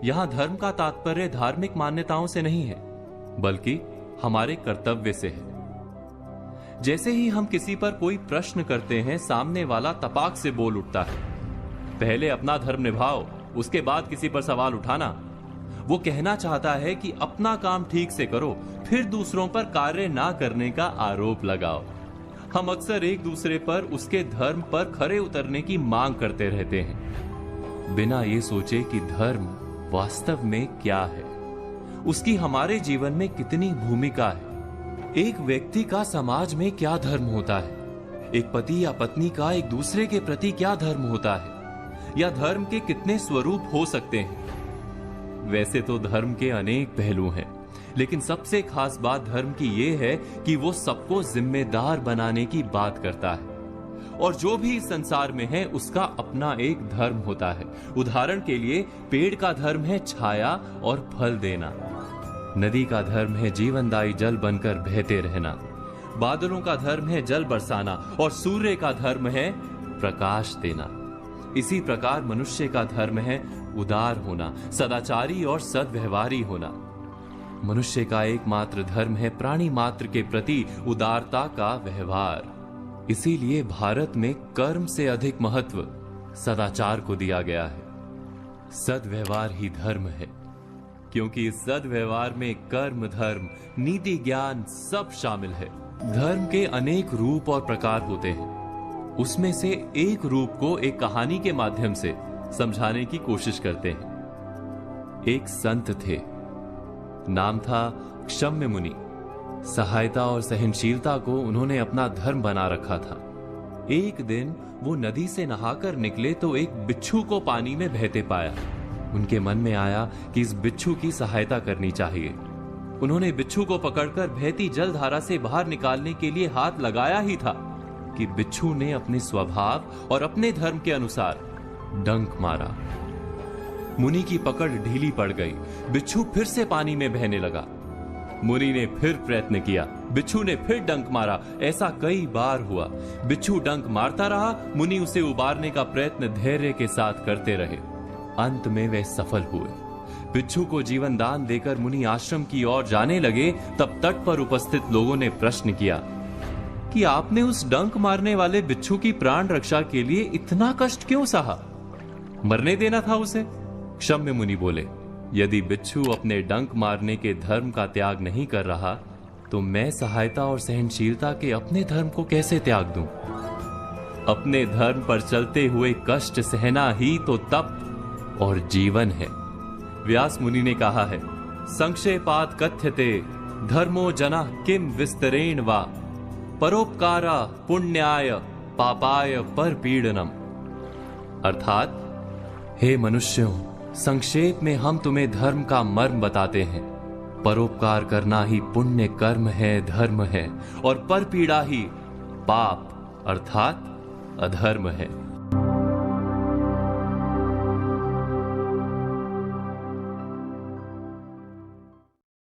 यहाँ धर्म का तात्पर्य धार्मिक मान्यताओं से नहीं है, बल्कि हमारे कर्तव्य से है। जैसे ही हम किसी पर कोई प्रश्न करते हैं, सामने वाला तपाक से बोल उठता है, पहले अपना धर्म निभाओ, उसके बाद किसी पर सवाल उठाना। वो कहना चाहता है कि अपना काम ठीक से करो, फिर दूसरों पर कार्य ना करने का आरोप लगाओ। हम अक्सर एक दूसरे पर उसके धर्म पर खरे उतरने की मांग करते रहते हैं, बिना ये सोचे कि धर्म वास्तव में क्या है, उसकी हमारे जीवन में कितनी भूमिका है। एक व्यक्ति का समाज में क्या धर्म होता है, एक पति या पत्नी का एक दूसरे के प्रति क्या धर्म होता है, या धर्म के कितने स्वरूप हो सकते हैं। वैसे तो धर्म के अनेक पहलू हैं, लेकिन सबसे खास बात धर्म की यह है कि वो सबको जिम्मेदार बनाने की बात करता है। और जो भी इस संसार में है उसका अपना एक धर्म होता है। उदाहरण के लिए पेड़ का धर्म है छाया और फल देना, नदी का धर्म है जीवनदायी जल बनकर बहते रहना, बादलों का धर्म है जल बरसाना, और सूर्य का धर्म है प्रकाश देना। इसी प्रकार मनुष्य का धर्म है उदार होना, सदाचारी और सद्व्यवहारी होना। मनुष्य का एकमात्र धर्म है प्राणी मात्र के प्रति उदारता का व्यवहार। इसीलिए भारत में कर्म से अधिक महत्व सदाचार को दिया गया है। सद्व्यवहार ही धर्म है, क्योंकि इस सद्व्यवहार में कर्म, धर्म, नीति, ज्ञान सब शामिल है। धर्म के अनेक रूप और प्रकार होते हैं, उसमें से एक रूप को एक कहानी के माध्यम से समझाने की कोशिश करते हैं। एक संत थे, नाम था क्षम्य मुनि। सहायता और सहनशीलता को उन्होंने अपना धर्म बना रखा था। एक दिन वो नदी से नहाकर निकले तो एक बिच्छू को पानी में बहते पाया। उनके मन में आया कि इस बिच्छू की सहायता करनी चाहिए। उन्होंने बिच्छू को पकड़कर बहती जलधारा से बाहर निकालने के लिए हाथ लगाया ही था कि बिच्छू ने अपने स्वभाव और अपने धर्म के अनुसार डंक मारा। मुनि की पकड़ ढीली पड़ गई, बिच्छू फिर से पानी में बहने लगा। मुनि ने फिर प्रयत्न किया, बिच्छू ने फिर डंक मारा। ऐसा कई बार हुआ। बिच्छू डंक मारता रहा, मुनि उसे उबारने का प्रयत्न धैर्य के साथ करते रहे। अंत में वे सफल हुए। बिच्छू को जीवन दान देकर मुनि आश्रम की ओर जाने लगे। तब तट पर उपस्थित लोगों ने प्रश्न किया कि आपने उस डंक मारने वाले बिच्छू की प्राण रक्षा के लिए इतना कष्ट क्यों सहा? मरने देना था उसे। क्षम्य मुनि बोले, यदि बिच्छू अपने डंक मारने के धर्म का त्याग नहीं कर रहा तो मैं सहायता और सहनशीलता के अपने धर्म को कैसे त्याग दूं? अपने धर्म पर चलते हुए कष्ट सहना ही तो तप और जीवन है। व्यास मुनि ने कहा है, संक्षेपात कथ्यते धर्मो जना किम विस्तरेण वा परोपकारा पुण्याय पापाय परपीड़नम। अर्थात, हे मनुष्यों, संक्षेप में हम तुम्हें धर्म का मर्म बताते हैं। परोपकार करना ही पुण्य कर्म है, धर्म है, और परपीड़ा ही पाप अर्थात अधर्म है।